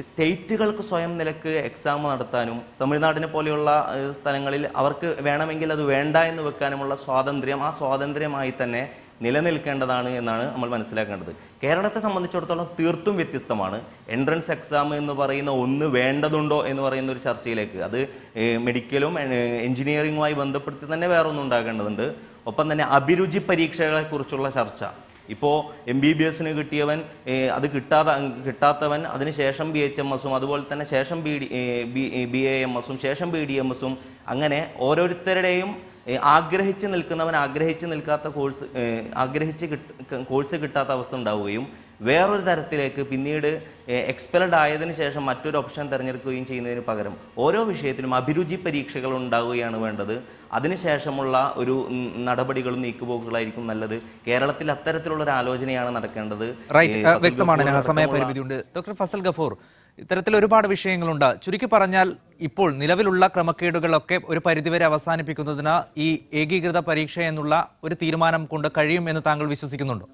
സ്റ്റേറ്റുകൾക്ക് സ്വയം നിലക്ക് എക്സാം നടത്താനും തമിഴ്നാടിനെ പോലെയുള്ള സ്ഥലങ്ങളിൽ അവർക്ക് വേണമെങ്കിൽ അത് വേണ്ട എന്ന് വെക്കാനുമുള്ള സ്വാതന്ത്ര്യം, ആ സ്വാതന്ത്ര്യമായി തന്നെ നിലനിൽക്കേണ്ടതാണ് എന്നാണ് നമ്മൾ മനസ്സിലാക്കേണ്ടത്. കേരളത്തെ സംബന്ധിച്ചിടത്തോളം തീർത്തും വ്യത്യസ്തമാണ്. എൻട്രൻസ് എക്സാം എന്ന് പറയുന്ന ഒന്ന് വേണ്ടതുണ്ടോ എന്ന് പറയുന്ന ഒരു ചർച്ചയിലേക്ക്, അത് മെഡിക്കലും എഞ്ചിനീയറിംഗുമായി ബന്ധപ്പെടുത്തി തന്നെ വേറൊന്നും ഉണ്ടാകേണ്ടതുണ്ട്. ഒപ്പം തന്നെ അഭിരുചി പരീക്ഷകളെക്കുറിച്ചുള്ള ചർച്ച. ഇപ്പോൾ MBBS കിട്ടിയവൻ അത് കിട്ടാത്തവൻ അതിനുശേഷം BHMSും അതുപോലെ തന്നെ ശേഷം BAMSും ശേഷം BDMSും അങ്ങനെ ഓരോരുത്തരുടെയും ആഗ്രഹിച്ച് നിൽക്കുന്നവൻ ആഗ്രഹിച്ച് നിൽക്കാത്ത കോഴ്സ് കിട്ടാത്ത അവസ്ഥ ഉണ്ടാവുകയും വേറൊരു തരത്തിലേക്ക് പിന്നീട് എക്സ്പെൽഡ് ആയതിനു ശേഷം മറ്റൊരു ഓപ്ഷൻ തിരഞ്ഞെടുക്കുകയും ചെയ്യുന്നതിന് പകരം ഓരോ വിഷയത്തിലും അഭിരുചി പരീക്ഷകൾ ഉണ്ടാവുകയാണ് വേണ്ടത്. അതിനുശേഷമുള്ള ഒരു നടപടികളും നീക്കുപോക്കുകളായിരിക്കും നല്ലത്. കേരളത്തിൽ അത്തരത്തിലുള്ള ഒരു ആലോചനയാണ് നടക്കേണ്ടത്. വ്യക്തമാണ്, സമയപരിമിതിയുണ്ട്. ഡോക്ടർ ഫസൽ ഗഫൂർ, ഇത്തരത്തിൽ ഒരുപാട് വിഷയങ്ങളുണ്ട്. ചുരുക്കി പറഞ്ഞാൽ ഇപ്പോൾ നിലവിലുള്ള ക്രമക്കേടുകളൊക്കെ ഒരു പരിധിവരെ അവസാനിപ്പിക്കുന്നതിന് ഈ ഏകീകൃത പരീക്ഷ എന്നുള്ള ഒരു തീരുമാനം കൊണ്ട് കഴിയും എന്ന് താങ്കൾ വിശ്വസിക്കുന്നുണ്ടോ?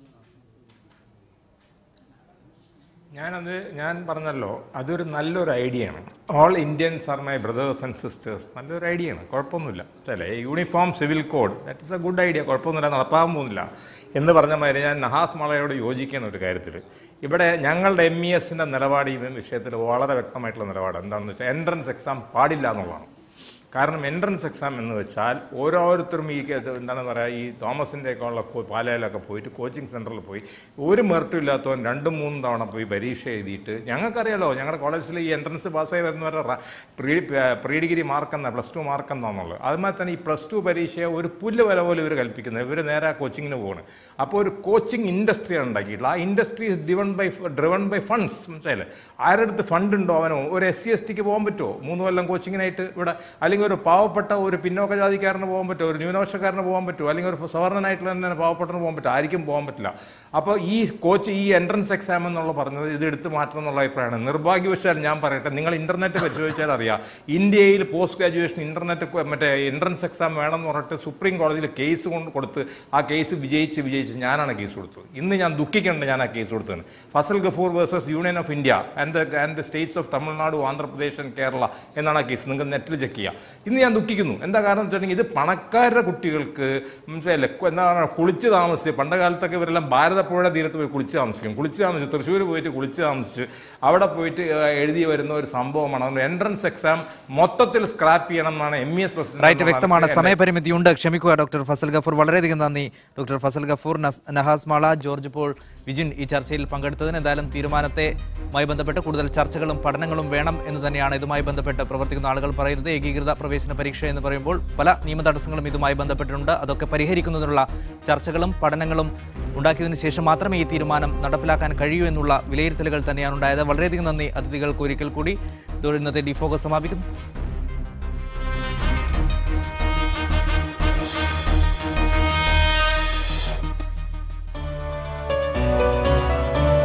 ഞാൻ പറഞ്ഞല്ലോ, അതൊരു നല്ലൊരു ഐഡിയയാണ്. All Indians are my brothers and sisters, നല്ലൊരു ഐഡിയയാണ്, കുഴപ്പമൊന്നുമില്ല. ചില uniform civil code, that is a good idea, കുഴപ്പമൊന്നുമില്ല, നടപ്പാകാൻ പോകുന്നില്ല എന്ന് പറഞ്ഞ മാതിരി ഞാൻ നഹാസ് മാളയോട് യോജിക്കുന്ന ഒരു കാര്യത്തിൽ ഇവിടെ ഞങ്ങളുടെ MESന്റെ നിലപാട് ഈ വിഷയത്തിൽ വളരെ വ്യക്തമായിട്ടുള്ള നിലപാട് എന്താണെന്ന് വെച്ചാൽ എൻട്രൻസ് എക്സാം പാടില്ല എന്നുള്ളതാണ്. കാരണം എൻട്രൻസ് എക്സാം എന്ന് വെച്ചാൽ ഓരോരുത്തരും ഈ എന്താണ് പറയുക, ഈ തോമസിൻ്റെയൊക്കെ ഉള്ള പാലയിലൊക്കെ പോയിട്ട് കോച്ചിങ് സെൻറ്ററിൽ പോയി ഒരു മെറിറ്റും ഇല്ലാത്തവൻ 2-3 തവണ പോയി പരീക്ഷ എഴുതിയിട്ട്, ഞങ്ങൾക്കറിയാലോ ഞങ്ങളുടെ കോളേജിൽ ഈ എൻട്രൻസ് പാസ്സായി വരുന്നവരുടെ പ്രീ ഡിഗ്രി മാർക്കെന്നാണ്, +2 മാർക്കെന്നാന്നുള്ളത്. അതുമാതിരി തന്നെ ഈ +2 പരീക്ഷയെ ഒരു പുല്ല് വില പോലെ ഇവർ കൽപ്പിക്കുന്നത്. ഇവർ നേരെ കോച്ചിങ്ങിന് പോകണം. അപ്പോൾ ഒരു കോച്ചിങ് ഇൻഡസ്ട്രിയാണ് ഉണ്ടാക്കിയിട്ടുള്ളത്. ആ industry is driven by funds. മനസ്സിലായില്ലേ? ആരുടെ അടുത്ത് ഫണ്ട് ഉണ്ടോ അവനോ ഒരു SC/STക്ക് പോകാൻ പറ്റുമോ 3 കൊല്ലം കോച്ചിങ്ങിനായിട്ട് ഇവിടെ? അല്ലെങ്കിൽ ഒരു പാവപ്പെട്ട ഒരു പിന്നോക്ക ജാതിക്കാരന് പോകാൻ പറ്റുമോ? ഒരു ന്യൂനപക്ഷക്കാരന് പോകാൻ പറ്റുമോ? അല്ലെങ്കിൽ ഒരു സവർണനായിട്ടുള്ള തന്നെ പാവപ്പെട്ടന് പോകാൻ പറ്റുമോ? ആർക്കും പോകാൻ പറ്റില്ല. അപ്പോൾ ഈ എൻട്രൻസ് എക്സാം എന്നുള്ള പറഞ്ഞത് ഇത് എടുത്ത് മാറ്റണം എന്നുള്ള അഭിപ്രായമാണ്. നിർഭാഗ്യവശാൽ ഞാൻ പറയട്ടെ, നിങ്ങൾ ഇന്റർനെറ്റ് പരിശോധിച്ചാൽ അറിയാം, ഇന്ത്യയിൽ പോസ്റ്റ് ഗ്രാജുവേഷൻ എൻട്രൻസ് എക്സാം വേണമെന്ന് പറഞ്ഞിട്ട് സുപ്രീം കോടതിയിൽ കേസ് കൊടുത്ത് ആ കേസ് വിജയിച്ച് ഞാനാണ് കേസ് കൊടുത്തത്. ഇന്ന് ഞാൻ ദുഃഖിക്കേണ്ടത് ഞാൻ ആ കേസ് കൊടുത്തത്. Fazal Gafoor versus Union of India and states of Tamil Nadu, Andhra Pradesh and Kerala എന്നാണ് ആ കേസ്. നിങ്ങൾക്ക് നെറ്റിൽ ചെക്ക് ചെയ്യാം. ഇന്ന് ഞാൻ ദുഃഖിക്കുന്നു. എന്താ കാരണം എന്ന് വെച്ചിട്ടുണ്ടെങ്കിൽ ഇത് പണക്കാരുടെ കുട്ടികൾക്ക് എന്താണ് കുളിച്ച് താമസിച്ച്, പണ്ട കാലത്തൊക്കെ ഇവരെല്ലാം ഭാരതപ്പുഴയുടെ തീരത്ത് പോയി കുളിച്ച് താമസിച്ച് തൃശ്ശൂർ പോയിട്ട് കുളിച്ച് താമസിച്ച് അവിടെ പോയിട്ട് എഴുതി വരുന്ന ഒരു സംഭവമാണ്. അതുകൊണ്ട് എൻട്രൻസ് എക്സാം മൊത്തത്തിൽ സ്ക്രാപ്പ് ചെയ്യണം എന്നാണ് MES പ്രസിഡന്റ്. വ്യക്തമാണ്, സമയപരിമിതിയുണ്ട്, ക്ഷമിക്കുക ഡോക്ടർ ഫസൽ ഗഫൂർ. വളരെയധികം നന്ദി doctor Fazal Gafoor, Nahas Mala, George Paul, Vijin ഈ ചർച്ചയിൽ പങ്കെടുത്തതിന്. എന്തായാലും തീരുമാനത്തെയുമായി ബന്ധപ്പെട്ട് കൂടുതൽ ചർച്ചകളും പഠനങ്ങളും വേണം എന്ന് തന്നെയാണ് ഇതുമായി ബന്ധപ്പെട്ട് പ്രവർത്തിക്കുന്ന ആളുകൾ പറയുന്നത്. ഏകീകൃത പ്രവേശന പരീക്ഷ എന്ന് പറയുമ്പോൾ പല നിയമ തടസ്സങ്ങളും ഇതുമായി ബന്ധപ്പെട്ടിട്ടുണ്ട്. അതൊക്കെ പരിഹരിക്കുന്നതിനുള്ള ചർച്ചകളും പഠനങ്ങളും ഉണ്ടാക്കിയതിനു ശേഷം മാത്രമേ ഈ തീരുമാനം നടപ്പിലാക്കാൻ കഴിയൂ എന്നുള്ള വിലയിരുത്തലുകൾ തന്നെയാണ് ഉണ്ടായത്. വളരെയധികം നന്ദി അതിഥികൾക്ക് ഒരിക്കൽ കൂടി. ഇതോടെ ഇന്നത്തെ ഡിഫോക്കസ് സമാപിക്കുന്നു.